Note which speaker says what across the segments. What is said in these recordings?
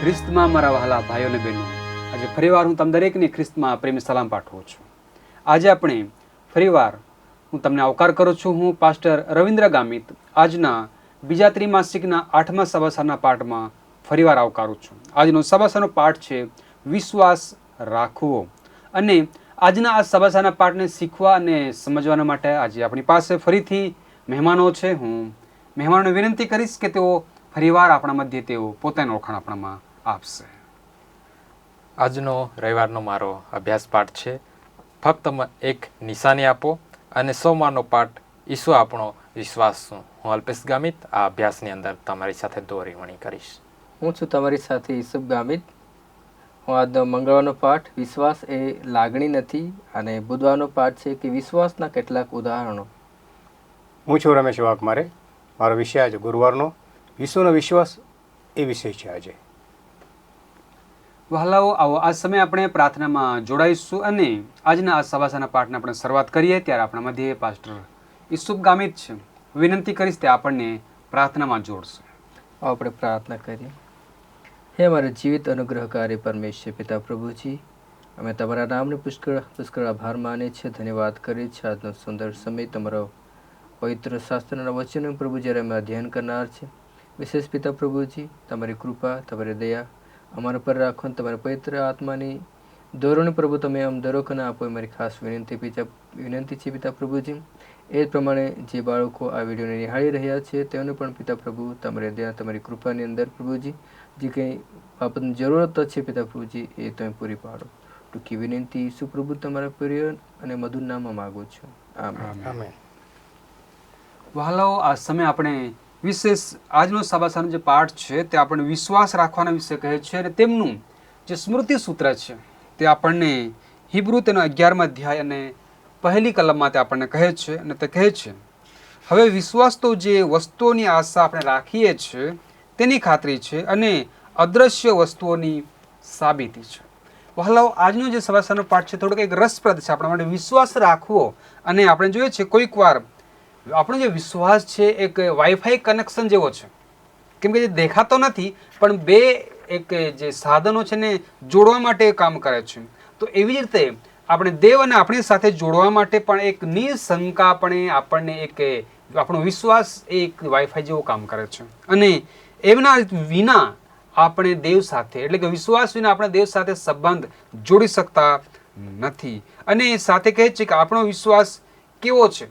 Speaker 1: ખ્રિસ્તમાં મારા વહાલા ભાઈઓ અને બહેનો, આજે ફરીવાર હું તમ દરેકને ખ્રિસ્તમાં પ્રેમી સલામ પાઠવું છું. આજે આપણે ફરીવાર હું તમને આવકાર કરું છું. હું પાસ્ટર રવિન્દ્ર ગામિત આજના બીજા ત્રિમાસિકના 8મા સભાસરના પાઠમાં ફરીવાર આવકારું છું. આજનો સભાસરનો પાઠ છે વિશ્વાસ રાખવો. અને આજના આ સભાસરના પાઠને શીખવા અને સમજવાના માટે આજે આપણી પાસે ફરીથી મહેમાનો છે. હું મહેમાનોને વિનંતી કરીશ કે તેઓ ફરીવાર આપણા મધ્યે તેઓ પોતાની ઓળખાણ આપણામાં આપશે.
Speaker 2: આજનો રવિવારનો મારો અભ્યાસ પાઠ છે ફક્ત એક નિશાની આપો અને સોમવારનો પાઠ ઈસુ આપણો વિશ્વાસ શું. હું અલ્પેશ ગામિત આ અભ્યાસની અંદર તમારી સાથે દોરીવણી કરીશ.
Speaker 3: હું છું તમારી સાથે ઈસુફ ગામિત. હું આજનો મંગળવારનો પાઠ વિશ્વાસ એ લાગણી નથી અને બુધવારનો પાઠ છે કે વિશ્વાસના કેટલાક ઉદાહરણો.
Speaker 4: હું છું રમેશ વાઘમારે. મારો વિષય આજે ગુરુવારનો વિશ્વનો વિશ્વાસ એ વિષય છે. આજે
Speaker 1: વહાલાઓ, આવો આ સમયે આપણે પ્રાર્થનામાં જોડાઈશું અને આજના આ સભાસરના પાઠને આપણે શરૂઆત કરીએ ત્યારે આપણા મધ્યે પાસ્ટર ઈસુફ ગામિત છે. વિનંતી કરીશ તે આપણને પ્રાર્થનામાં જોડશે.
Speaker 3: આપણે પ્રાર્થના કરીએ. હે અમારા જીવિત અનુગ્રહકારી પરમેશ્વર પિતા પ્રભુજી, અમે તમારા નામને પુષ્કળ આભાર માને છે, ધન્યવાદ કરીએ છીએ. આજનો સુંદર સમય તમારો પવિત્ર શાસ્ત્રના વચનો પ્રભુ જ્યારે અમે અધ્યયન કરનાર છે, વિશેષ પિતા પ્રભુજી તમારી કૃપા, તમારી દયા અમારા પર રાખો અને તમારા પવિત્ર આત્માની ધોરણે પ્રભુ તમે આમ દરોખને આપો એ મારી ખાસ વિનંતી છે પિતા પ્રભુજી. એ જ પ્રમાણે જે બાળકો આ વિડીયોને નિહાળી રહ્યા છે તેઓને પણ પિતા પ્રભુ તમારી દયા, તમારી કૃપાની અંદર પ્રભુજી જે કંઈ બાબતની જરૂરત છે પિતા પ્રભુજી એ તમે પૂરી પાડો. ટૂંકી વિનંતી ઈસુ પ્રભુ તમારા પ્રિય અને મધુર નામમાં માગું છું. આમેન.
Speaker 1: વહાલાઓ, આ સમય આપણે વિશેષ આજનો સભાસરનો જે પાઠ છે તે આપણને વિશ્વાસ રાખવાના વિશે કહે છે અને તેમનું જે સ્મૃતિ સૂત્ર છે તે આપણને હિબ્રુ તેનો 11મા અધ્યાય અને પહેલી કલમમાં તે આપણને કહે છે અને તે કહે છે, હવે વિશ્વાસ તો જે વસ્તુઓની આશા આપણે રાખીએ છીએ તેની ખાતરી છે અને અદ્રશ્ય વસ્તુઓની સાબિતી છે. વહાલાઓ, આજનો જે સભાસરનો પાઠ છે થોડોક એક રસપ્રદ છે આપણા માટે. વિશ્વાસ રાખવો અને આપણે જોઈએ છે કોઈક વાર આપણો જે વિશ્વાસ છે એક વાઈફાઈ કનેક્શન જેવો છે, કેમ કે જે દેખાતો નથી પણ બે એક જે સાધનો છે ને જોડવા માટે કામ કરે છે. તો એવી જ રીતે આપણે દેવ અને આપણી સાથે જોડવા માટે પણ એક નિશંકાપણે આપણને એક આપણો વિશ્વાસ એક વાઈફાઈ જેવો કામ કરે છે. અને એમના વિના આપણે દેવ સાથે એટલે કે વિશ્વાસ વિના આપણે દેવ સાથે સંબંધ જોડી શકતા નથી. અને સાથે કહે છે કે આપણો વિશ્વાસ કેવો છે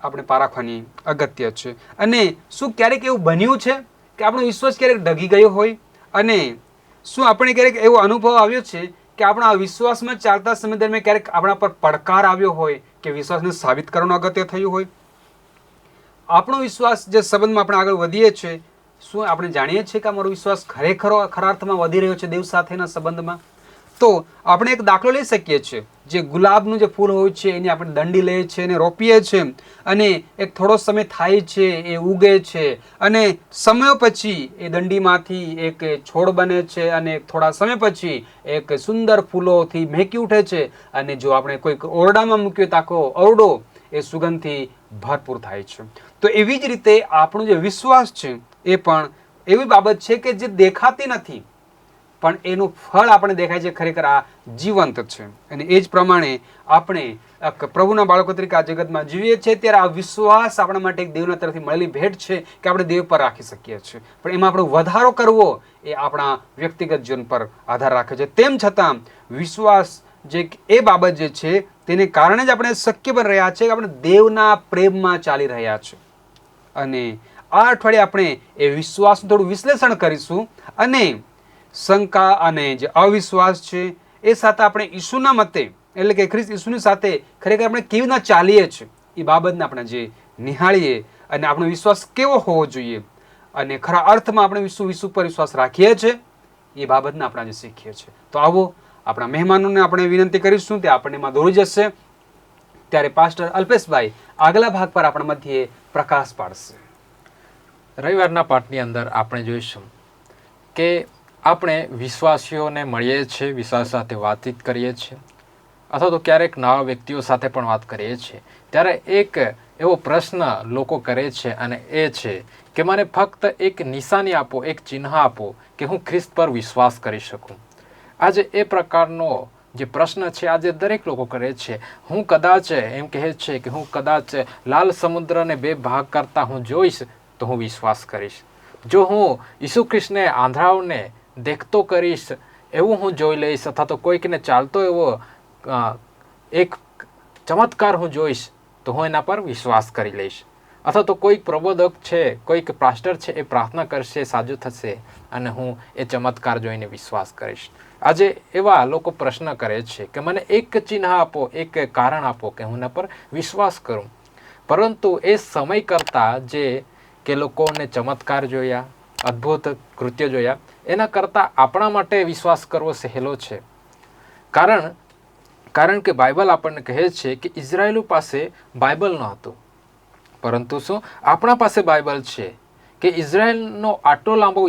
Speaker 1: આપણે પારખવાની અગત્ય છે. અને શું ક્યારેક એવું બન્યું છે કે આપણો વિશ્વાસ ક્યારેક ડગી ગયો હોય અને શું આપણે ક્યારેક એવો અનુભવ આવ્યો છે કે આપણા વિશ્વાસમાં ચાલતા સમય દરમિયાન ક્યારેક આપણા પર પડકાર આવ્યો હોય કે વિશ્વાસને સાબિત કરવાનું અગત્ય થયું હોય? આપણો વિશ્વાસ જે સંબંધમાં આપણે આગળ વધીએ છીએ, શું આપણે જાણીએ છીએ કે અમારો વિશ્વાસ ખરા અર્થમાં વધી રહ્યો છે દેવ સાથેના સંબંધમાં? તો આપણે એક દાખલો લઈ શકીએ છીએ. જે ગુલાબનું જે ફૂલ હોય છે એની આપણે દંડી લઈએ છીએ અને રોપીએ છીએ અને એક થોડો સમય થાય છે, એ ઉગે છે અને સમય પછી એ દંડીમાંથી એક છોડ બને છે અને થોડા સમય પછી એક સુંદર ફૂલોથી મહેકી ઉઠે છે. અને જો આપણે કોઈક ઓરડામાં મૂક્યો તો આખો ઓરડો એ સુગંધથી ભરપૂર થાય છે. તો એવી જ રીતે આપણો જે વિશ્વાસ છે એ પણ એવી બાબત છે કે જે દેખાતી નથી પણ એનું ફળ આપણે દેખાય છે ખરેખર આ જીવંત છે. અને એ જ પ્રમાણે આપણે પ્રભુના બાળકો તરીકે આ જગતમાં જીવીએ છીએ ત્યારે આ વિશ્વાસ આપણા માટે એક દેવના તરફથી મળેલી ભેટ છે કે આપણે દેવ પર રાખી શકીએ છીએ. પણ એમાં આપણો વધારો કરવો એ આપણા વ્યક્તિગત જીવન પર આધાર રાખે છે. તેમ છતાં વિશ્વાસ જે એ બાબત જે છે તેને કારણે જ આપણે શક્ય બની રહ્યા છે કે આપણે દેવના પ્રેમમાં ચાલી રહ્યા છે. અને આ અઠવાડિયે આપણે એ વિશ્વાસનું થોડું વિશ્લેષણ કરીશું અને શંકા અને જે અવિશ્વાસ છે એ સાથે આપણે ઈસુના મતે એટલે કે ખ્રિસ્ત ઈસુની સાથે ખરેખર આપણે કેવી રીતના ચાલીએ છીએ એ બાબતને આપણે જે નિહાળીએ અને આપણો વિશ્વાસ કેવો હોવો જોઈએ અને ખરા અર્થમાં આપણે ઈસુ પર વિશ્વાસ રાખીએ છીએ એ બાબતને આપણે આજે શીખીએ છીએ. તો આવો આપણા મહેમાનોને આપણે વિનંતી કરીશું તે આપણને એમાં દોરી જશે. ત્યારે પાસ્ટર અલ્પેશભાઈ આગલા ભાગ પર આપણા મધ્યે પ્રકાશ પાડશે.
Speaker 2: રવિવારના પાઠની અંદર આપણે જોઈશું કે આપણે વિશ્વાસીઓને મળીએ છીએ, વિશ્વાસ સાથે વાતચીત કરીએ છીએ અથવા તો ક્યારેક નવા વ્યક્તિઓ સાથે પણ વાત કરીએ છીએ ત્યારે એક એવો પ્રશ્ન લોકો કરે છે અને એ છે કે મને ફક્ત એક નિશાની આપો, એક ચિહ્ન આપો કે હું ખ્રિસ્ત પર વિશ્વાસ કરી શકું. આજે એ પ્રકારનો જે પ્રશ્ન છે આજે દરેક લોકો કરે છે. હું કદાચ એમ કહે છે કે હું કદાચ લાલ સમુદ્રને 2 ભાગ કરતા હું જોઈશ તો હું વિશ્વાસ કરીશ. જો હું ઈસુ ખ્રિસ્તને આંધળાઓને દેખતો કરીશ એવું હું જોઈ લઈશ, અથવા તો કોઈકને ચાલતો એવો એક ચમત્કાર હું જોઈશ તો હું એના પર વિશ્વાસ કરી લઈશ. અથવા તો કોઈક પ્રબોધક છે, કોઈક પાસ્ટર છે, એ પ્રાર્થના કરશે, સાજું થશે અને હું એ ચમત્કાર જોઈને વિશ્વાસ કરીશ. આજે એવા લોકો પ્રશ્ન કરે છે કે મને એક ચિહ્ન આપો, એક કારણ આપો કે હું એના પર વિશ્વાસ કરું. પરંતુ એ સમય કરતાં જે કે લોકોને ચમત્કાર જોયા, અદ્ભુત કૃત્ય જોયા, એના કરતાં આપણા માટે વિશ્વાસ કરવો સહેલો છે. કારણ કે બાઇબલ આપણને કહે છે કે ઇઝરાયેલો પાસે બાઇબલ ન હતું, પરંતુ શું આપણા પાસે બાઇબલ છે. કે ઇઝરાયેલનો આટલો લાંબો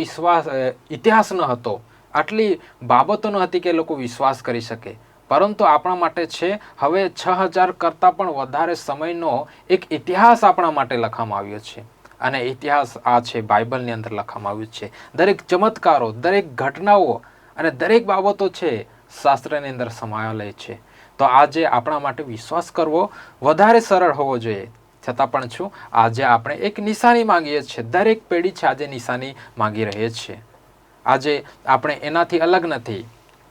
Speaker 2: ઇતિહાસ ન હતો, આટલી બાબતો ન હતી કે લોકો વિશ્વાસ કરી શકે, પરંતુ આપણા માટે છે. હવે 6000 કરતાં પણ વધારે સમયનો એક ઇતિહાસ આપણા માટે લખવામાં આવ્યો છે, અને ઇતિહાસ આ છે બાઇબલની અંદર લખવામાં આવ્યું છે. દરેક ચમત્કારો, દરેક ઘટનાઓ અને દરેક બાબતો છે શાસ્ત્રની અંદર સમાયેલી છે. તો આજે આપણા માટે વિશ્વાસ કરવો વધારે સરળ હોવો જોઈએ. છતાં પણ શું આજે આપણે એક નિશાની માંગીએ છીએ. દરેક પેઢી છે આજે નિશાની માંગી રહી છે. આજે આપણે એનાથી અલગ નથી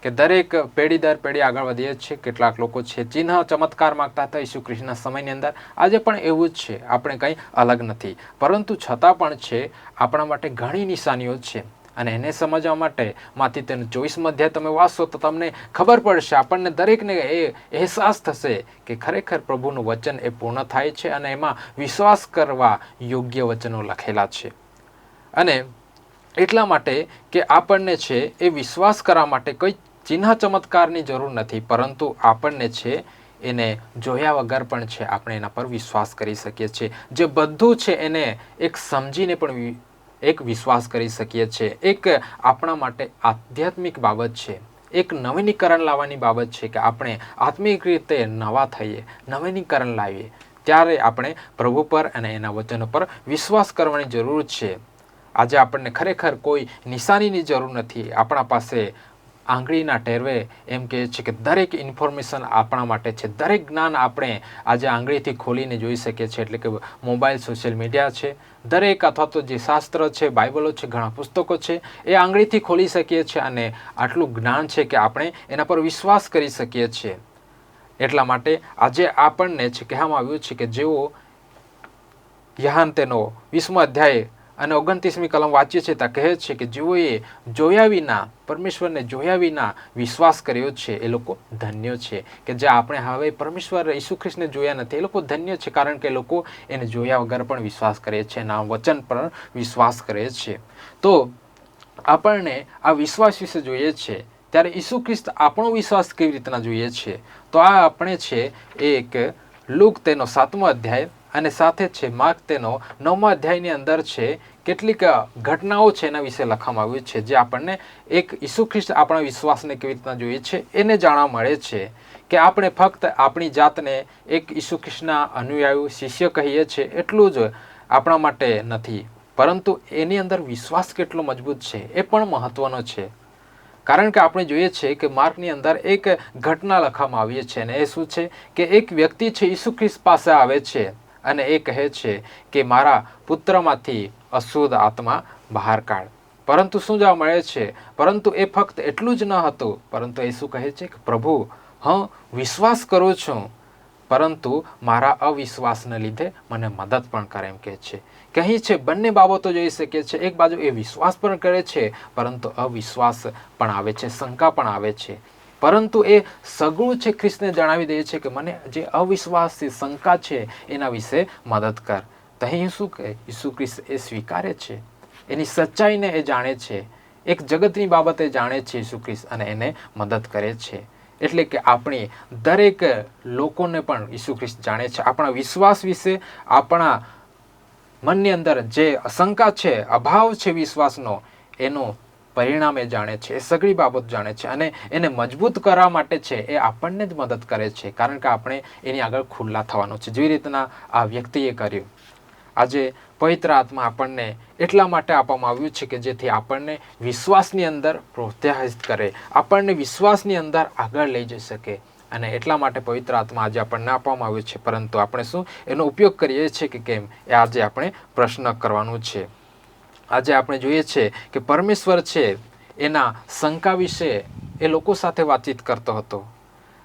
Speaker 2: કે દરેક પેઢી દર પેઢી આગળ વધીએ છીએ. કેટલાક લોકો છે ચિહ્ન ચમત્કાર માંગતા હતા ઈસુ ખ્રિસ્તના સમયની અંદર, આજે પણ એવું જ છે. આપણે કંઈ અલગ નથી, પરંતુ છતાં પણ છે આપણા માટે ઘણી નિશાનીઓ છે. અને એને સમજવા માટે માંથી તેનું 24 અધ્યાય તમે વાંચશો તો તમને ખબર પડશે, આપણને દરેકને એ અહેસાસ થશે કે ખરેખર પ્રભુનું વચન એ પૂર્ણ થાય છે અને એમાં વિશ્વાસ કરવા યોગ્ય વચનો લખેલા છે. અને એટલા માટે કે આપણને છે એ વિશ્વાસ કરવા માટે કોઈ ચિહ્ન ચમત્કારની જરૂર નથી, પરંતુ આપણને છે એને જોયા વગર પણ છે આપણે એના પર વિશ્વાસ કરી શકીએ છીએ. જે બધું છે એને એક સમજીને પણ એક વિશ્વાસ કરી શકીએ છીએ. એક આપણા માટે આધ્યાત્મિક બાબત છે, એક નવીનીકરણ લાવવાની બાબત છે કે આપણે આત્મિક રીતે નવા થઈએ, નવીનીકરણ લાવીએ. ત્યારે આપણે પ્રભુ પર અને એના વચનો પર વિશ્વાસ કરવાની જરૂર છે. આજે આપણને ખરેખર કોઈ નિશાનીની જરૂર નથી. આપણા પાસે આંગળીના ટેરવે એમ કહે છે કે દરેક ઇન્ફોર્મેશન આપણા માટે છે. દરેક જ્ઞાન આપણે આજે આંગળીથી ખોલીને જોઈ શકીએ છીએ. એટલે કે મોબાઈલ, સોશિયલ મીડિયા છે, દરેક અથવા તો જે શાસ્ત્ર છે, બાઇબલો છે, ઘણા પુસ્તકો છે, એ આંગળીથી ખોલી શકીએ છીએ અને આટલું જ્ઞાન છે કે આપણે એના પર વિશ્વાસ કરી શકીએ છીએ. એટલા માટે આજે આપણને છે કહેવામાં આવ્યું છે કે જેઓ યહાન તેનો 20મો અધ્યાય અને 29મી કલમ વાંચીએ છીએ ત્યાં કહે છે કે જેઓએ જોયા વિના, પરમેશ્વરને જોયા વિના વિશ્વાસ કર્યો છે એ લોકો ધન્ય છે. કે જે આપણે હવે પરમેશ્વર ઈસુ ખ્રિસ્તને જોયા નથી એ લોકો ધન્ય છે, કારણ કે લોકો એને જોયા વગર પણ વિશ્વાસ કરે છે, એના વચન પર વિશ્વાસ કરે છે. તો આપણને આ વિશ્વાસ વિશે જોઈએ છે, ત્યારે ઈસુ ખ્રિસ્ત આપણો વિશ્વાસ કેવી રીતના જોઈએ છે. તો આ આપણે છે એક લૂક તેનો 7મો અધ્યાય અને સાથે છે માર્ક તેનો 9મા અધ્યાયની અંદર છે કેટલીક ઘટનાઓ છે એના વિશે લખવામાં આવ્યું છે, જે આપણને એક ઈસુ ખ્રિસ્ત આપણા વિશ્વાસને કેવી રીતના જોઈએ છે એને જાણવા મળે છે. કે આપણે ફક્ત આપણી જાતને એક ઈસુ ખ્રિસ્તના અનુયાયી શિષ્ય કહીએ છીએ એટલું જ આપણા માટે નથી, પરંતુ એની અંદર વિશ્વાસ કેટલો મજબૂત છે એ પણ મહત્વનો છે. કારણ કે આપણે જોઈએ છીએ કે માર્કની અંદર એક ઘટના લખવામાં આવી છે, અને એ શું છે કે એક વ્યક્તિ છે ઈસુ ખ્રિસ્ત પાસે આવે છે અને એ કહે છે કે મારા પુત્રમાંથી અશુદ્ધ આત્મા બહાર કાઢ. પરંતુ શું જોવા મળે છે, પરંતુ એ ફક્ત એટલું જ ન હતું, પરંતુ એ શું કહે છે કે પ્રભુ હું વિશ્વાસ કરું છું, પરંતુ મારા અવિશ્વાસને લીધે મને મદદ પણ કરે એમ કહે છે. કહી છે બંને બાબતો જોઈ શકીએ છીએ. એક બાજુ એ વિશ્વાસ પણ કરે છે, પરંતુ અવિશ્વાસ પણ આવે છે, શંકા પણ આવે છે. પરંતુ એ સગળું છે ખ્રિસ્તને જણાવી દે છે કે મને જે અવિશ્વાસ છે, શંકા છે, એના વિશે મદદ કર. તો અહીં શું કહે, ઈસુ ખ્રિસ્ત એ સ્વીકારે છે, એની સચ્ચાઈને એ જાણે છે, એક જગતની બાબતે જાણે છે ઈસુ ખ્રિસ્ત, અને એને મદદ કરે છે. એટલે કે આપણી દરેક લોકોને પણ ઈસુ ખ્રિસ્ત જાણે છે. આપણા વિશ્વાસ વિશે, આપણા મનની અંદર જે શંકા છે, અભાવ છે વિશ્વાસનો, એનું પરિણામ એ જાણે છે, એ સગળી બાબત જાણે છે, અને એને મજબૂત કરવા માટે છે એ આપણને જ મદદ કરે છે, કારણ કે આપણે એની આગળ ખુલ્લા થવાનું છે, જેવી રીતના આ વ્યક્તિએ કર્યું. આજે પવિત્ર આત્મા આપણને એટલા માટે આપવામાં આવ્યું છે કે જેથી આપણને વિશ્વાસની અંદર પ્રોત્સાહિત કરે, આપણને વિશ્વાસની અંદર આગળ લઈ જઈ શકે. અને એટલા માટે પવિત્ર આત્મા આજે આપણને આપવામાં આવ્યું છે. પરંતુ આપણે શું એનો ઉપયોગ કરીએ છીએ કે કેમ, એ આજે આપણે પ્રશ્ન કરવાનું છે. આજે આપણે જોઈએ છીએ કે પરમેશ્વર છે એના શંકા વિશે એ લોકો સાથે વાતચીત કરતો હતો.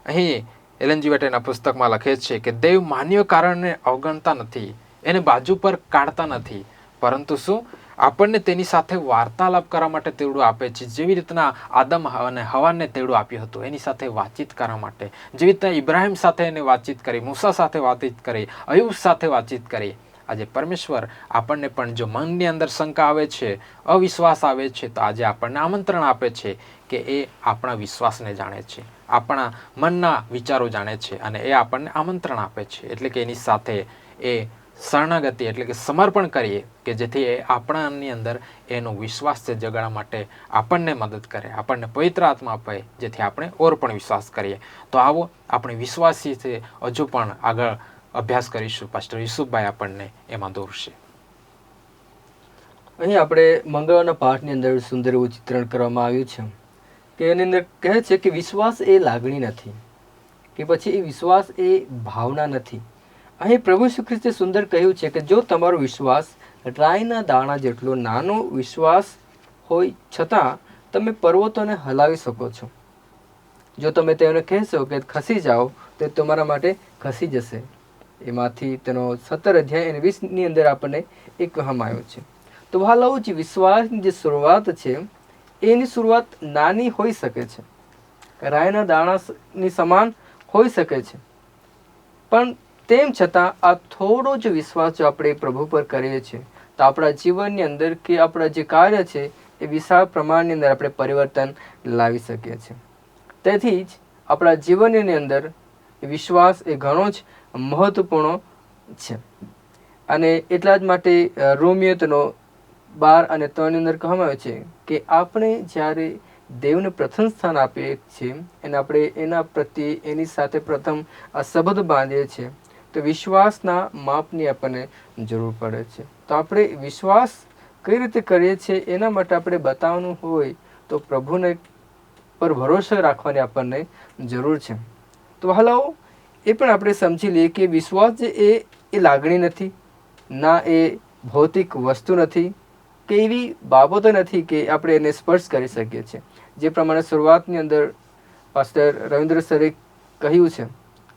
Speaker 2: અહીં એલન જી વ્હાઇટના પુસ્તકમાં લખે છે કે દેવ માન્ય કારણને અવગણતા નથી, એને બાજુ પર કાઢતા નથી, પરંતુ શું આપણને તેની સાથે વાર્તાલાપ કરવા માટે તેવડું આપે છે. જેવી રીતના આદમ અને હવાને તેવડું આપ્યું હતું એની સાથે વાતચીત કરવા માટે, જેવી રીતના ઇબ્રાહિમ સાથે એને વાતચીત કરી, મૂસા સાથે વાતચીત કરી, અયુબ સાથે વાતચીત કરી. આજે પરમેશ્વર આપણને પણ જો મનની અંદર શંકા આવે છે, અવિશ્વાસ આવે છે, તો આજે આપણને આમંત્રણ આપે છે કે એ આપણા વિશ્વાસને જાણે છે, આપણા મનના વિચારો જાણે છે, અને એ આપણને આમંત્રણ આપે છે. એટલે કે એની સાથે એ શરણાગતિ એટલે કે સમર્પણ કરીએ કે જેથી એ આપણાની અંદર એનો વિશ્વાસ છે જગાડવા માટે આપણને મદદ કરે, આપણને પવિત્ર આત્મા આપે જેથી આપણે ઓર પણ વિશ્વાસ કરીએ. તો આવો આપણે વિશ્વાસી છે હજુ પણ આગળ અભ્યાસ કરીશું. પાસ્ટર યુસુફભાઈ આપણને એમાં દોરશે.
Speaker 3: અહીં આપણે મંગળવારના પાઠની અંદર સુંદર એવું ચિત્રણ કરવામાં આવ્યું છે કે એની અંદર કહે છે કે વિશ્વાસ એ લાગણી નથી, કે પછી એ વિશ્વાસ એ ભાવના નથી. અહીં પ્રભુ શ્રી ખ્રિસ્તે સુંદર કહ્યું છે કે જો તમારો વિશ્વાસ રાઈના દાણા જેટલો નાનો વિશ્વાસ હોય છતાં તમે પર્વતોને હલાવી શકો છો. જો તમે તેને કહેશો કે ખસી જાઓ તો તમારા માટે ખસી જશે. એમાંથી તેનો 17 અધ્યાય અને 20ની અંદર આપણને એ કહેવામાં આવ્યું છે. તો વહાલાઓ, જે વિશ્વાસની જે શરૂઆત છે એની શરૂઆત નાની હોઈ શકે છે, રાયના દાણાની સમાન હોઈ શકે છે, પણ તેમ છતાં આ થોડો જ વિશ્વાસ જો આપણે પ્રભુ પર કરીએ છીએ તો આપણા જીવનની અંદર કે આપણા જે કાર્ય છે એ વિશાળ પ્રમાણની અંદર આપણે પરિવર્તન લાવી શકીએ છીએ. તેથી જ આપણા જીવનની અંદર વિશ્વાસ એ ઘણો જ મહત્વપૂર્ણ છે. અને એટલા જ માટે રોમિયો તેનો 12 અને 3 ની અંદર કહેવામાં આવે છે કે આપણે જ્યારે દેવને પ્રથમ સ્થાન આપીએ છીએ અને આપણે એના પ્રત્યે એની સાથે પ્રથમ આ સંબંધ બાંધીએ છીએ તો વિશ્વાસના માપની આપણને જરૂર પડે છે. તો આપણે વિશ્વાસ કઈ રીતે કરીએ છીએ એના માટે આપણે બતાવવાનું હોય તો પ્રભુને પર ભરોસો રાખવાની આપણને જરૂર છે. તો હાલો એ પણ આપણે સમજી લઈએ કે વિશ્વાસ જે એ લાગણી નથી, ના એ ભૌતિક વસ્તુ નથી, કે એવી બાબતો નથી કે આપણે એને સ્પર્શ કરી શકીએ છીએ. જે પ્રમાણે શરૂઆતની અંદર પાસ્ટર રવિન્દ્ર સરે કહ્યું છે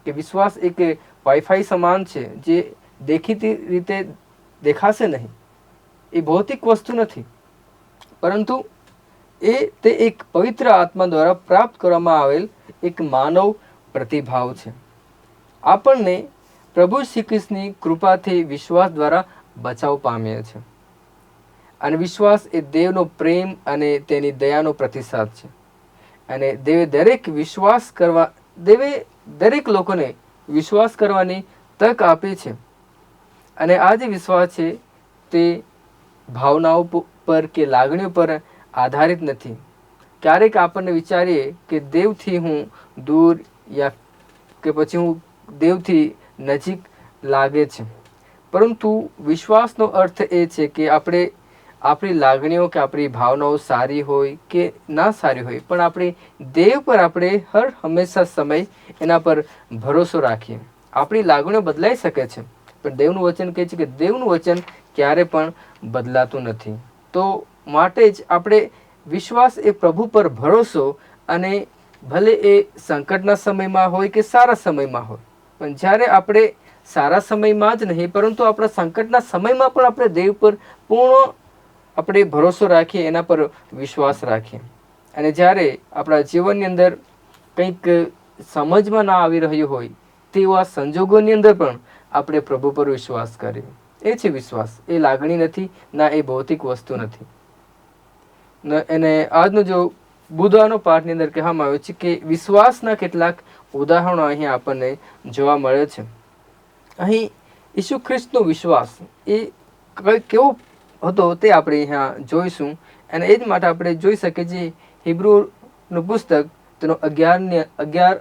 Speaker 3: કે વિશ્વાસ એક વાઈફાઈ સમાન છે જે દેખીતી રીતે દેખાશે નહીં, એ ભૌતિક વસ્તુ નથી, પરંતુ તે એક પવિત્ર આત્મા દ્વારા પ્રાપ્ત કરવામાં આવેલ એક માનવ પ્રતિભાવ છે. આપણને પ્રભુ શ્રી કૃષ્ણની કૃપાથી વિશ્વાસ દ્વારા બચાવ પામીએ છીએ. અને વિશ્વાસ એ દેવનો પ્રેમ અને તેની દયાનો પ્રતિસાદ છે. અને દેવે દરેક લોકોને વિશ્વાસ કરવાની તક આપી છે. અને આ જે વિશ્વાસ છે તે ભાવનાઓ પર કે લાગણીઓ પર આધારિત નથી. ક્યારેક આપણને વિચારીએ કે દેવથી હું દૂર યા કે પછી હું દેવથી નજીક લાગે છે, પરંતુ વિશ્વાસનો અર્થ એ છે કે આપણે આપણી લાગણીઓ કે આપણી ભાવનાઓ સારી હોય કે ના સારી હોય, પણ આપણે દેવ પર આપણે હંમેશા સમય એના પર ભરોસો રાખીએ. આપણી લાગણીઓ બદલાઈ શકે છે, પણ દેવનું વચન કહે છે કે દેવનું વચન ક્યારે પણ બદલાતું નથી. તો માટે જ આપણે વિશ્વાસ એ પ્રભુ પર ભરોસો, અને ભલે એ સંકટના સમયમાં હોય કે સારા સમયમાં હોય, પણ જ્યારે આપણે સારા સમયમાં જ નહીં પરંતુ આપણા સંકટના સમયમાં પણ આપણે દેવ પર પૂર્ણ આપણે ભરોસો રાખીએ, એના પર વિશ્વાસ રાખીએ. અને જ્યારે આપણા જીવનની અંદર કંઈક સમજમાં ના આવી રહ્યું હોય તેવા સંજોગોની અંદર પણ આપણે પ્રભુ પર વિશ્વાસ કરીએ. એ છે વિશ્વાસ. એ લાગણી નથી, ના એ ભૌતિક વસ્તુ નથી. અને આજનો જો બુધવારનો પાઠની અંદર કહેવામાં આવ્યું છે કે વિશ્વાસના કેટલાક ઉદાહરણો અહીં આપણને જોવા મળે છે. અહીં ઈસુ ખ્રિસ્તનો વિશ્વાસ એ કેવો હતો તે આપણે અહીંયા જોઈશું. અને એ જ માટે આપણે જોઈ શકીએ છીએ હિબ્રુનું પુસ્તક તેનો 11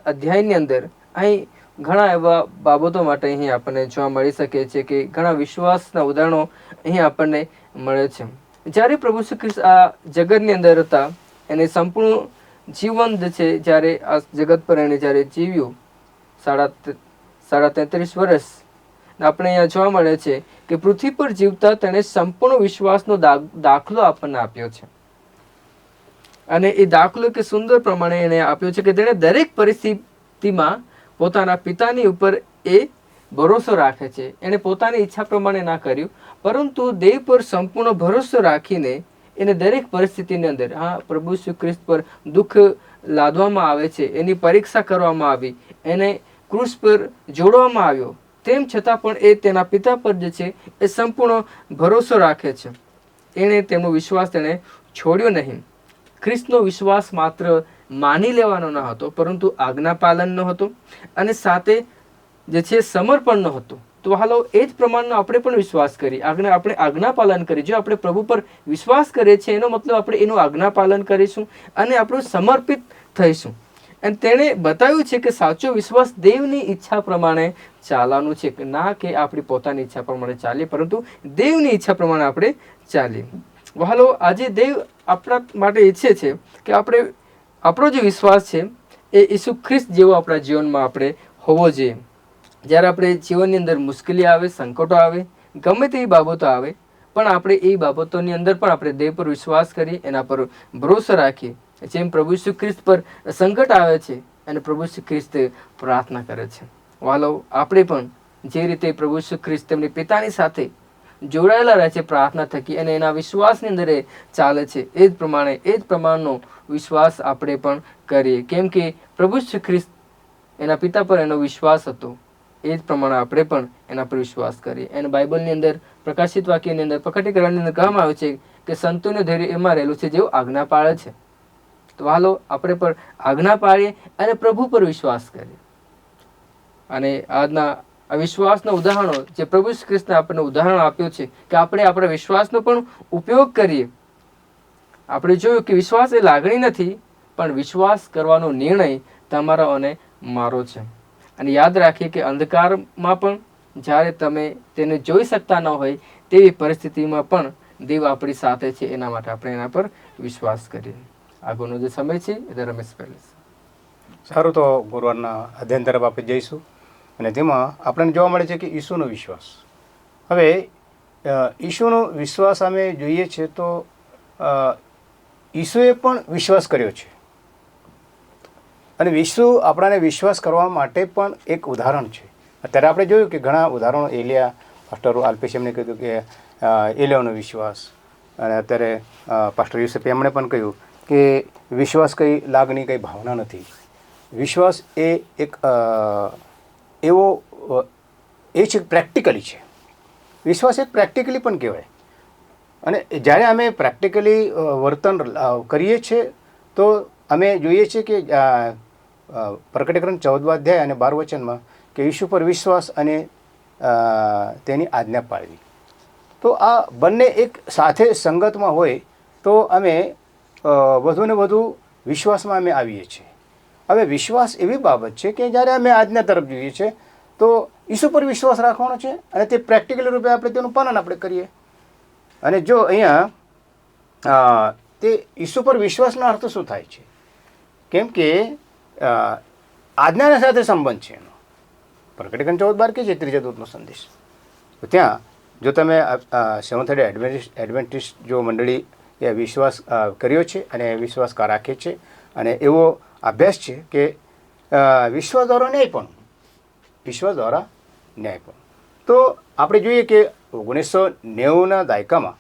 Speaker 3: અધ્યાયની અંદર અહીં ઘણા એવા બાબતો માટે અહીં આપણને જોવા મળી શકે છે કે ઘણા વિશ્વાસના ઉદાહરણો અહીં આપણને મળે છે. જ્યારે પ્રભુ શ્રી કૃષ્ણ આ જગતની અંદર હતા, એને સંપૂર્ણ જીવન જે છે, જ્યારે આ જગત પર એને જ્યારે જીવ્યું 33 વર્ષ, આપણે અહીંયા જોવા મળે છે કે પૃથ્વી પર જીવતા તેણે સંપૂર્ણ વિશ્વાસનો દાખલો આપણને આપ્યો છે. અને એ દાખલો કે સુંદર પ્રમાણે એને આપ્યો છે કે તેણે દરેક પરિસ્થિતિમાં પોતાના પિતાની ઉપર એ ભરોસો રાખે છે. એણે પોતાની ઈચ્છા પ્રમાણે ના કર્યું, પરંતુ દેવ પર સંપૂર્ણ ભરોસો રાખીને એને દરેક પરિસ્થિતિની અંદર, હા, પ્રભુ શ્રી કૃષ્ણ પર દુઃખ લાદવામાં આવે છે, એની પરીક્ષા કરવામાં આવી, એને ક્રૂસ પર જોડવામાં આવ્યો, તેમ છતાં પણ એ તેના પિતા પર જે છે એ સંપૂર્ણ ભરોસો રાખે છે. એણે તેમનો વિશ્વાસ તેણે છોડ્યો નહીં. ખ્રિસ્તનો વિશ્વાસ માત્ર માની લેવાનો ન હતો, પરંતુ આજ્ઞા પાલનનો હતો, અને સાથે જે છે સમર્પણનો હતો. તો હાલો એ જ પ્રમાણનો આપણે પણ વિશ્વાસ કરીએ, આપણે આજ્ઞા પાલન કરીએ. જો આપણે પ્રભુ પર વિશ્વાસ કરીએ છીએ, એનો મતલબ આપણે એનું આજ્ઞા પાલન કરીશું અને આપણું સમર્પિત થઈશું. અને તેણે બતાવ્યું છે કે સાચો વિશ્વાસ દેવની ઈચ્છા પ્રમાણે ચાલવાનું છે, ના કે આપણી પોતાની ઈચ્છા પ્રમાણે ચાલીએ, પરંતુ દેવની ઈચ્છા પ્રમાણે આપણે ચાલીએ. હાલો આજે દેવ આપણા માટે ઈચ્છે છે કે આપણો જે વિશ્વાસ છે એ ઈસુ ખ્રિસ્ત જેવો આપણા જીવનમાં આપણે હોવો જોઈએ. જ્યારે આપણે જીવનની અંદર મુશ્કેલી આવે, સંકટો આવે, ગમે તેવી બાબતો આવે, પણ આપણે એ બાબતોની અંદર પણ આપણે દેવ પર વિશ્વાસ કરીએ, એના પર ભરોસો રાખીએ. જેમ પ્રભુ ઈસુ ખ્રિસ્ત પર સંકટ આવે છે અને પ્રભુ ઈસુ ખ્રિસ્ત પ્રાર્થના કરે છે. વાલો આપણે પણ જે રીતે પ્રભુ ઈસુ ખ્રિસ્ત તેમની પિતાની સાથે જોડાયેલા રહે છે પ્રાર્થના થકી, અને એના વિશ્વાસની અંદર એ ચાલે છે, એ જ પ્રમાણનો વિશ્વાસ આપણે પણ કરીએ. કેમ કે પ્રભુ ઈસુ ખ્રિસ્ત એના પિતા પર એનો વિશ્વાસ હતો, એ જ પ્રમાણે આપણે પણ એના પર વિશ્વાસ કરીએ. અને બાઇબલની અંદર પ્રકાશિત વાક્યની અંદર પ્રકટીકરણની અંદર કહેવામાં આવે છે કે સંતોનું ધૈર્ય એમાં રહેલું છે જેઓ આજ્ઞા પાળે છે. તો હાલો આપણે પણ આજ્ઞા પાળીએ અને પ્રભુ પર વિશ્વાસ કરીએ. અને આજના આ વિશ્વાસના ઉદાહરણો જે પ્રભુ શ્રી કૃષ્ણે આપણને ઉદાહરણ આપ્યું છે કે આપણે આપણા વિશ્વાસનો પણ ઉપયોગ કરીએ. આપણે જોયું કે વિશ્વાસ એ લાગણી નથી, પણ વિશ્વાસ કરવાનો નિર્ણય તમારો અને મારો છે. અને યાદ રાખીએ કે અંધકારમાં પણ જ્યારે તમે તેને જોઈ શકતા ન હોય તેવી પરિસ્થિતિમાં પણ દેવ આપણી સાથે છે. એના માટે આપણે એના પર વિશ્વાસ કરીએ. આગળનો જે સમય છે એ રમેશ પહેલે.
Speaker 4: સારું, તો ગુરુવારના અધ્યયન તરફ આપણે જઈશું, અને તેમાં આપણને જોવા મળે છે કે ઈસુનો વિશ્વાસ. હવે ઈસુનો વિશ્વાસ અમે જોઈએ છીએ તો ઈસુએ પણ વિશ્વાસ કર્યો છે, અને ઈસુ આપણાને વિશ્વાસ કરવા માટે પણ એક ઉદાહરણ છે. અત્યારે આપણે જોયું કે ઘણા ઉદાહરણો, એલિયા, પાસ્ટર આલ્પેશ એમને કીધું કે એલિયાનો વિશ્વાસ, અને અત્યારે પાસ્ટર યુસેફ એમણે પણ કહ્યું કે વિશ્વાસ કંઈ લાગણી, કંઈ ભાવના નથી. વિશ્વાસ એ એક એવો એ છે, પ્રેક્ટિકલી છે. વિશ્વાસ એક પ્રેક્ટિકલી પણ કહેવાય. અને જ્યારે અમે પ્રેક્ટિકલી વર્તન કરીએ છીએ તો અમે જોઈએ છીએ કે પ્રકટીકરણ 14 અધ્યાય અને 12 વચનમાં કે ઈસુ પર વિશ્વાસ અને તેની આજ્ઞા પાળવી. તો આ બંને એક સાથે સંગતમાં હોય તો અમે વધુ ને વધુ વિશ્વાસમાં અમે આવીએ છીએ. હવે વિશ્વાસ એવી બાબત છે કે જ્યારે અમે આજ્ઞા તરફ જોઈએ છીએ તો ઈસુ પર વિશ્વાસ રાખવાનો છે, અને તે પ્રેક્ટિકલ રૂપે આપણે તેનું પાલન આપણે કરીએ. અને જો અહીંયા તે ઈસુ પર વિશ્વાસનો અર્થ શું થાય છે? કેમ કે આજ્ઞાના સાથે સંબંધ છે એનો. પ્રકટીકરણ 14:12 કે છે ત્રીજા દૂતનો સંદેશ. તો ત્યાં જો તમે સેવન્થ ડે એડવેન્ટિસ્ટ જો મંડળી એ વિશ્વાસ કર્યો છે અને વિશ્વાસ રાખે છે, અને એવો અભ્યાસ છે કે વિશ્વાસ દ્વારા ન્યાય પણ. તો આપણે જોઈએ કે 1990ના દાયકામાં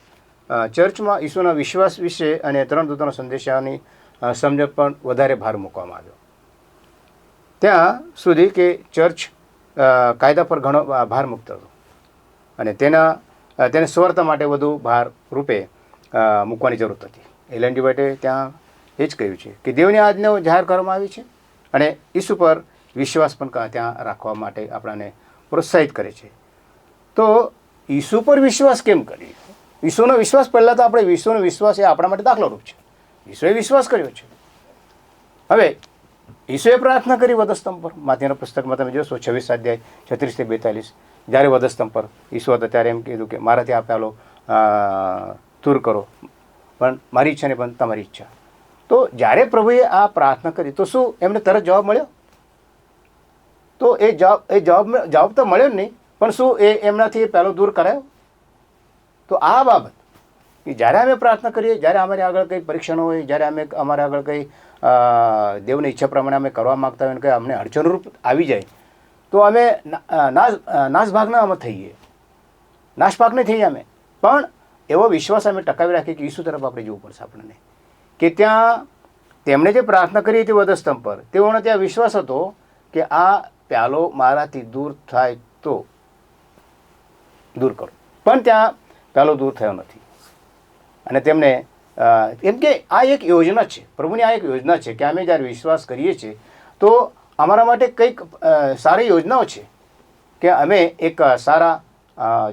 Speaker 4: ચર્ચમાં ઈસુના વિશ્વાસ વિશે અને 3 દૂતોના સંદેશાની સમજણ પણ વધારે ભાર મૂકવામાં આવ્યો. ત્યાં સુધી કે ચર્ચ કાયદા પર ઘણો ભાર મૂકતો હતો, અને તેને સ્વરતા માટે વધુ ભાર રૂપે મૂકવાની જરૂર હતી. એલન જી વ્હાઇટે ત્યાં એ જ કહ્યું છે કે દેવની આજ્ઞાઓ જાહેર કરવામાં આવી છે, અને ઈસુ પર વિશ્વાસ પણ ત્યાં રાખવા માટે આપણાને પ્રોત્સાહિત કરે છે. તો ઈસુ પર વિશ્વાસ કેમ કરીએ? ઈસુનો વિશ્વાસ, પહેલાં તો આપણે ઈસુનો વિશ્વાસ એ આપણા માટે દાખલારૂપ છે. ઈસુએ વિશ્વાસ કર્યો છે. હવે ઈસુએ પ્રાર્થના કરી વધસ્તંભ પર. માથેના પુસ્તકમાં તમે જોશો 26 અધ્યાય 36 થી 42. જ્યારે વધસ્તંભ પર ઈસુ હતા ત્યારે એમ કીધું કે મારાથી આ પ્યાલો દૂર કરો, પણ મારી ઈચ્છા નહીં પણ તમારી ઈચ્છા. તો જ્યારે પ્રભુએ આ પ્રાર્થના કરી તો શું એમને તરત જવાબ મળ્યો? તો એ જવાબ તો મળ્યો જ નહીં, પણ શું એમનાથી પહેલો દૂર કરાયો? તો આ બાબત કે જ્યારે અમે પ્રાર્થના કરીએ, જ્યારે અમારી આગળ કંઈ પરીક્ષણ હોય, જ્યારે અમારા આગળ કંઈ દેવની ઈચ્છા પ્રમાણે અમે કરવા માગતા હોય, કે અમને અડચણરૂપ આવી જાય, તો અમે નાશભાગના અમે થઈએ, નાશભાગ નહીં થઈએ અમે. પણ એવો વિશ્વાસ અમે ટકાવી રાખીએ કે ઈસુ તરફ આપણે જોવું પડશે આપણને, કે ત્યાં તેમણે જે પ્રાર્થના કરી હતી વધસ્તંભ પર, તેઓને ત્યાં વિશ્વાસ હતો કે આ પ્યાલો મારાથી દૂર થાય તો દૂર કરો, પણ ત્યાં પ્યાલો દૂર થયો નથી. અને તેમને એમ કે આ એક યોજના છે, પ્રભુની આ એક યોજના છે કે અમે જ્યારે વિશ્વાસ કરીએ છીએ તો અમારા માટે કંઈક સારી યોજનાઓ છે, કે અમે એક સારા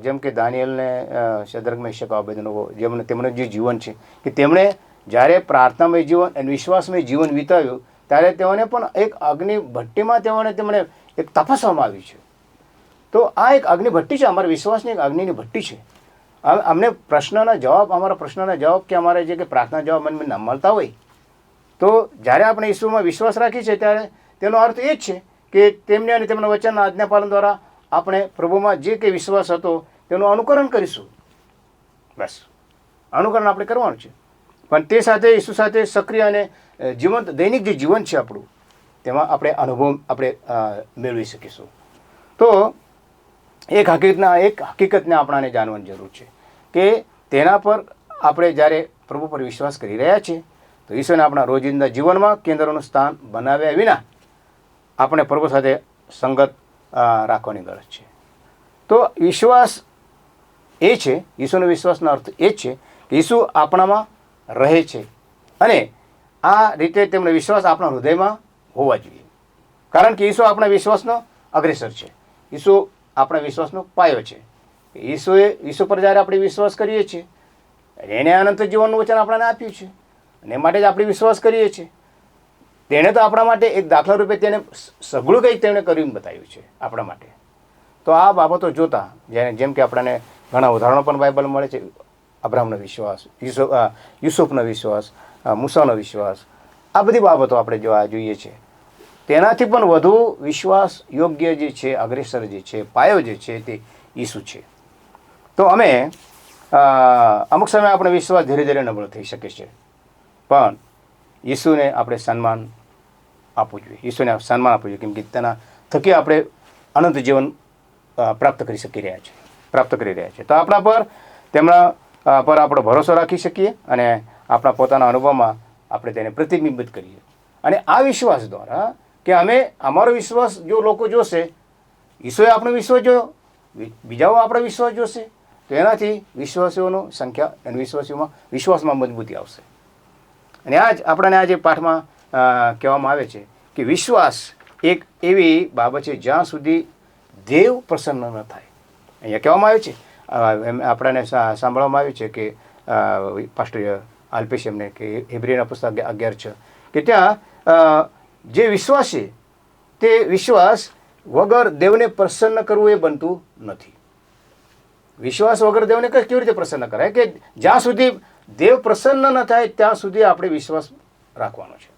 Speaker 4: જેમ કે દાનિયેલને શદ્રક મેશક અબેદનગો જેમને તેમનું જે જીવન છે, કે તેમણે જ્યારે પ્રાર્થનામય જીવન અને વિશ્વાસમય જીવન વિતાવ્યું ત્યારે તેઓને પણ એક અગ્નિ ભઠ્ઠીમાં તેમણે એક તપસવામાં આવી છે. તો આ એક અગ્નિ ભઠ્ઠી છે, અમારા વિશ્વાસની એક અગ્નિની ભઠ્ઠી છે. અમને અમારા પ્રશ્નના જવાબ કે અમારે જે કે પ્રાર્થના જવાબ મને ન મળતા હોય, તો જ્યારે આપણે ઈસુમાં વિશ્વાસ રાખીએ છીએ ત્યારે તેનો અર્થ એ જ છે કે તેમને અને તેમના વચનના આજ્ઞાપાલન દ્વારા આપણે પ્રભુમાં જે કંઈ વિશ્વાસ હતો તેનું અનુકરણ કરીશું. બસ અનુકરણ આપણે કરવાનું છે, પણ તે સાથે ઈસુ સાથે સક્રિય અને જીવંત દૈનિક જે જીવન છે આપણું, તેમાં આપણે અનુભવ આપણે મેળવી શકીશું. તો એક હકીકતને આપણાને જાણવાની જરૂર છે કે તેના પર આપણે જ્યારે પ્રભુ પર વિશ્વાસ કરી રહ્યા છીએ તો ઈશ્વરને આપણા રોજિંદા જીવનમાં કેન્દ્રનું સ્થાન બનાવ્યા વિના આપણે પ્રભુ સાથે સંગત રાખવાની ગરજ છે. તો વિશ્વાસ એ છે, ઈશ્વરનો વિશ્વાસનો અર્થ એ જ છે કે ઈસુ આપણામાં રહે છે, અને આ રીતે તેમનો વિશ્વાસ આપણા હૃદયમાં હોવા જોઈએ, કારણ કે ઈસુ આપણા વિશ્વાસનો અગ્રેસર છે, ઈસુ આપણા વિશ્વાસનો પાયો છે. ઈસુ પર જ્યારે આપણે વિશ્વાસ કરીએ છીએ, એને અનંત જીવનનું વચન આપણને આપ્યું છે, અને માટે જ આપણે વિશ્વાસ કરીએ છીએ. તેણે તો આપણા માટે એક દાખલા રૂપે તેને સઘળું કંઈક તેમણે કર્યું બતાવ્યું છે આપણા માટે. તો આ બાબતો જોતા જેમ કે આપણને ઘણા ઉદાહરણો પણ બાઇબલ મળે છે. અબ્રાહમનો વિશ્વાસ, યુસુફનો વિશ્વાસ, મૂસાનો વિશ્વાસ, આ બધી બાબતો આપણે જોઈએ છીએ. તેનાથી પણ વધુ વિશ્વાસ યોગ્ય જે છે, અગ્રેસર જે છે, પાયો જે છે તે ઈસુ છે. તો અમે અમુક સમયે આપણે વિશ્વાસ ધીરે ધીરે નબળો થઈ શકે છે, પણ ઈસુને આપણે સન્માન આપવું જોઈએ, ઈસુને સન્માન આપવું જોઈએ, કેમ કે તેના થકી આપણે અનંત જીવન પ્રાપ્ત કરી રહ્યા છીએ. તો આપણા પર તેમના પર આપણો ભરોસો રાખી શકીએ અને આપણા પોતાના અનુભવમાં આપણે તેને પ્રતિબિંબિત કરીએ. અને આ વિશ્વાસ દ્વારા કે અમારો વિશ્વાસ જો લોકો જોશે, ઈસુએ આપણો વિશ્વાસ જોયો, બીજાઓ આપણો વિશ્વાસ જોશે, તો એનાથી વિશ્વાસીઓનો સંખ્યા અને વિશ્વાસમાં મજબૂતી આવશે. અને આપણને આજે પાઠમાં કહેવામાં આવે છે કે વિશ્વાસ એક એવી બાબત છે જ્યાં સુધી દેવ પ્રસન્ન ન થાય. અહીંયા કહેવામાં આવે છે, આપણને સાંભળવામાં આવ્યું છે કે પાસ્ટર આલ્પેશ એમને કે હેબ્રીના પુસ્તક 11:6 કે ત્યાં જે વિશ્વાસ છે તે વિશ્વાસ વગર દેવને પ્રસન્ન કરવું એ બનતું નથી. વિશ્વાસ વગર દેવને કેવી રીતે પ્રસન્ન કરાય? કે જ્યાં સુધી દેવ પ્રસન્ન ન થાય ત્યાં સુધી આપણે વિશ્વાસ રાખવાનો છે,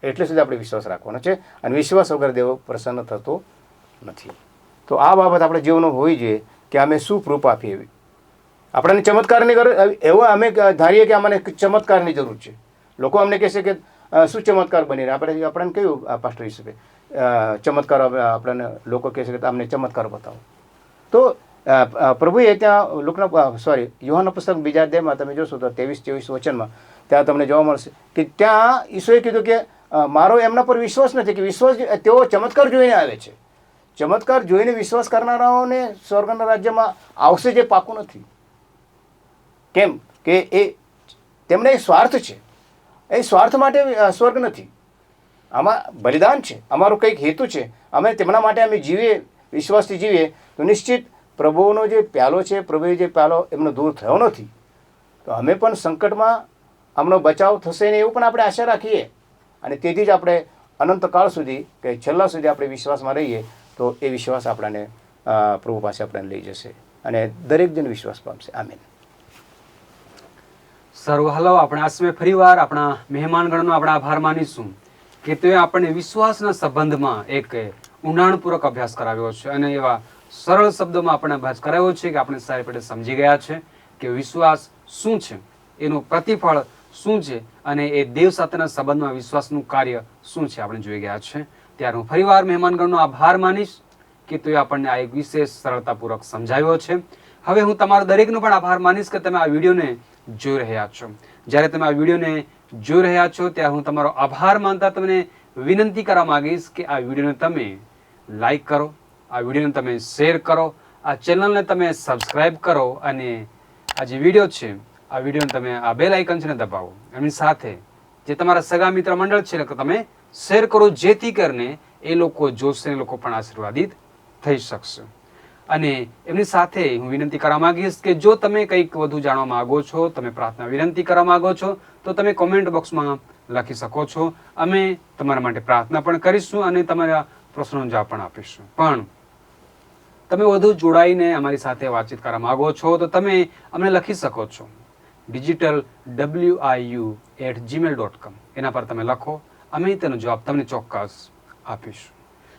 Speaker 4: એટલે સુધી આપણે વિશ્વાસ રાખવાનો છે, અને વિશ્વાસ વગર દેવ પ્રસન્ન થતો નથી. તો આ બાબત આપણે જીવનમાં હોવી જોઈએ કે અમે શું પ્રૂફ આપીએ. એવી આપણને ચમત્કારની ગરજ, એવું અમે ધારીએ કે અમને ચમત્કારની જરૂર છે. લોકો અમને કહેશે કે શું ચમત્કાર બની આપણને કહ્યું પાસ્ટર ઈસુફે ચમત્કાર, આપણને લોકો કહેશે કે અમને ચમત્કાર બતાવો. તો પ્રભુએ ત્યાં યુહાનના પુસ્તક 2 અધ્યાયમાં તમે જોશો તો 23-24 વચનમાં ત્યાં તમને જોવા મળશે કે ત્યાં ઈસુએ કીધું કે મારો એમના પર વિશ્વાસ નથી, કે વિશ્વાસ તેઓ ચમત્કાર જોઈને આવે છે. ચમત્કાર જોઈને વિશ્વાસ કરનારાઓને સ્વર્ગના રાજ્યમાં આવશે જે પાકું નથી. કેમ કે તેમને એક સ્વાર્થ છે, એ સ્વાર્થ માટે સ્વર્ગ નથી. આમાં બલિદાન છે, અમારો કંઈક હેતુ છે, અમે તેમના માટે અમે જીવીએ, વિશ્વાસથી જીવીએ તો નિશ્ચિત પ્રભુનો જે પ્યાલો છે, પ્રભુએ જે પ્યાલો એમનો દૂર થયો નથી, તો અમે પણ સંકટમાં અમનો બચાવ થશે ને એવું પણ આપણે આશા રાખીએ. અને તેથી જ આપણે અનંતકાળ સુધી કે છેલ્લા સુધી આપણે વિશ્વાસમાં રહીએ તો એ વિશ્વાસ આપણને પ્રભુ પાસે આપણને લઈ જશે અને દરેક જણ વિશ્વાસ પામશે. આમીન.
Speaker 1: સર્વ હલો, આપણે આ સમયે ફરીવાર આપણા મહેમાનગણનો આપણે આભાર માનીશું કે તેઓએ આપણને વિશ્વાસના સંબંધમાં એક ઊંડાણપૂર્વક અભ્યાસ કરાવ્યો છે અને એવા સરળ શબ્દોમાં આપણે અભ્યાસ કરાવ્યો છે કે આપણે સારી રીતે સમજી ગયા છે કે વિશ્વાસ શું છે, એનું પ્રતિફળ શું છે અને એ દેવ સાથેના સંબંધમાં વિશ્વાસનું કાર્ય શું છે આપણે જોઈ ગયા છે. ત્યારે હું ફરીવાર મહેમાનગણનો આભાર માનીશ કે તેઓએ આપણને આ એક વિશેષ સરળતાપૂર્વક સમજાવ્યો છે. હવે હું તમારો દરેકનો પણ આભાર માનીશ કે તમે આ વિડીયોને જોઈ રહ્યા છો. જ્યારે તમે આ વિડીયોને જોઈ રહ્યા છો ત્યારે હું તમારો આભાર માનતા તમને વિનંતી કરવા માંગીશ કે આ વિડીયોને તમે લાઈક કરો, આ વિડીયોને તમે શેર કરો, આ ચેનલને તમે સબસ્ક્રાઈબ કરો અને આ જે વિડીયો છે આ વિડીયોને તમે આ બેલ આઇકન છે ને દબાવો. એની સાથે જે તમારા સગા મિત્ર મંડળ છે ને તમે શેર કરો, જેથી કરીને એ લોકો જોશે, એ લોકો પણ આશીર્વાદિત થઈ શકશે. અને એમની સાથે હું વિનંતી કરવા માંગીશ કે જો તમે કંઈક વધુ જાણવા માંગો છો, તમે પ્રાર્થના વિનંતી કરવા માંગો છો તો તમે કોમેન્ટ બોક્સમાં લખી શકો છો. અમે તમારા માટે પ્રાર્થના પણ કરીશું અને તમારા પ્રશ્નોનો જવાબ પણ આપીશું. પણ તમે વધુ જોડાઈને અમારી સાથે વાતચીત કરવા માંગો છો તો તમે અમને લખી શકો છો digitalwiu@gmail.com. એના પર તમે લખો, અમે તેનો જવાબ તમને ચોક્કસ આપીશું.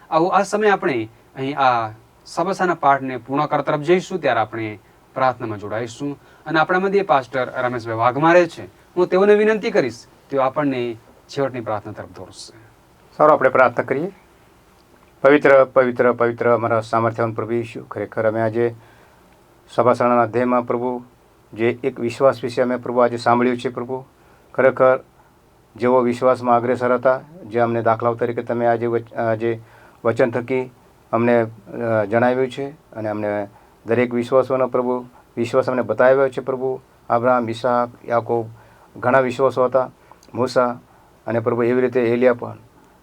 Speaker 1: આવું આ સમયે આપણે અહીં આ સબસાના પાઠને પૂર્ણ કરવા તરફ જઈશું ત્યારે આપણે પ્રાર્થનામાં જોડાઈશું અને આપણા મધ્ય પાસ્ટર રમેશભાઈ વાઘમારે છે. હું તેઓને વિનંતી કરીશ તેઓ આપણને છેવટની પ્રાર્થના તરફ દોરશે.
Speaker 4: સારું, આપણે પ્રાર્થના કરીએ. પવિત્ર પવિત્ર પવિત્ર અમારા સામર્થ્યવાન પ્રભુ ઈશુ, ખરેખર અમે આજે સભાસણાના અધ્યાયમાં પ્રભુ જે એક વિશ્વાસ વિશે અમે પ્રભુ આજે સાંભળ્યું છે પ્રભુ, ખરેખર જેવો વિશ્વાસમાં અગ્રેસર હતા, જે અમને દાખલાઓ તરીકે તમે આજે વચન થકી અમને જણાવ્યું છે અને અમને દરેક વિશ્વાસોનો પ્રભુ વિશ્વાસ અમને બતાવ્યો છે પ્રભુ. અબ્રાહમ, ઈસાક, યાકોબ, ઘણા વિશ્વાસો હતા, મૂસા અને પ્રભુ એવી રીતે એલિયા પણ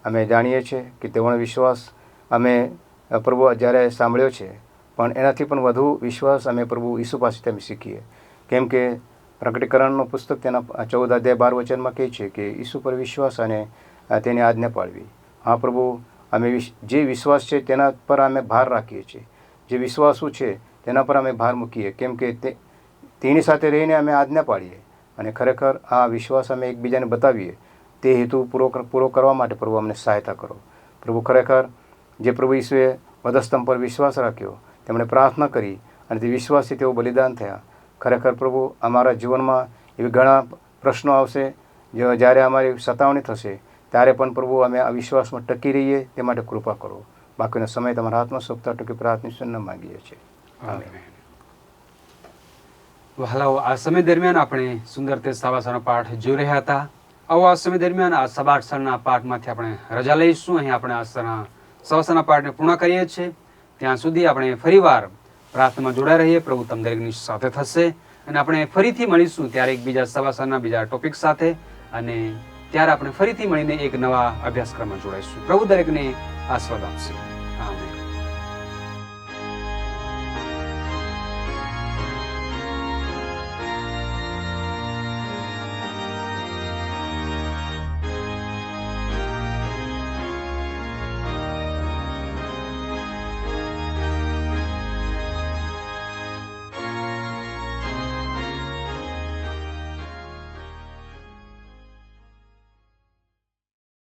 Speaker 4: અમે જાણીએ છીએ કે તેઓનો વિશ્વાસ અમે પ્રભુ જ્યારે સાંભળ્યો છે, પણ એનાથી પણ વધુ વિશ્વાસ અમે પ્રભુ ઈસુ પાસેથી અમે શીખીએ. કેમ કે પ્રકટીકરણનું પુસ્તક તેના 14:12 કહે છે કે ઈસુ પર વિશ્વાસ અને તેની આજ્ઞા પાળવી. હા પ્રભુ, અમે જે વિશ્વાસ છે તેના પર અમે ભાર રાખીએ છીએ, જે વિશ્વાસુ છે તેના પર અમે ભાર મૂકીએ, કેમ કે તેની સાથે રહીને અમે આજ્ઞા પાડીએ અને ખરેખર આ વિશ્વાસ અમે એકબીજાને બતાવીએ. તે હેતુ પૂરો કરવા માટે પ્રભુ અમને સહાયતા કરો. પ્રભુ ખરેખર જે પ્રભુ ઈસુએ વધસ્તંભ પર વિશ્વાસ રાખ્યો, તેમણે પ્રાર્થના કરી અને તે વિશ્વાસથી તેઓ બલિદાન થયા. ખરેખર પ્રભુ અમારા જીવનમાં એવી ઘણા પ્રશ્નો આવશે, જ્યારે અમારી સતાવણી થશે ત્યારે પણ પ્રભુ અમે આ વિશ્વાસમાં ટકી રહીએ તે માટે કૃપા કરો. બાકીનો સમય તમારા હાથમાં સોંપતા ટકી પ્રાર્થના સુન્ન માંગીએ છીએ.
Speaker 1: વહાલાઓ, આ સમય દરમિયાન આપણે સુંદર તે સવાસનો પાઠ જોઈ રહ્યા હતા. આવો આ સમય દરમિયાન આ સબાસણના પાઠમાંથી આપણે રજા લઈશું. અહીં આપણે આ સવાસના પાઠને પૂર્ણ કરીએ છીએ. ત્યાં સુધી આપણે ફરીવાર પ્રાર્થનામાં જોડાઈ રહીએ. પ્રભુ તમ દરેકની સાથે થશે અને આપણે ફરીથી મળીશું ત્યારે એકબીજા સવાસના બીજા ટોપિક સાથે અને ત્યારે આપણે ફરીથી મળીને એક નવા અભ્યાસક્રમમાં જોડાઈશું. પ્રભુ દરેકને આશીર્વાદ આપશે. આમીન.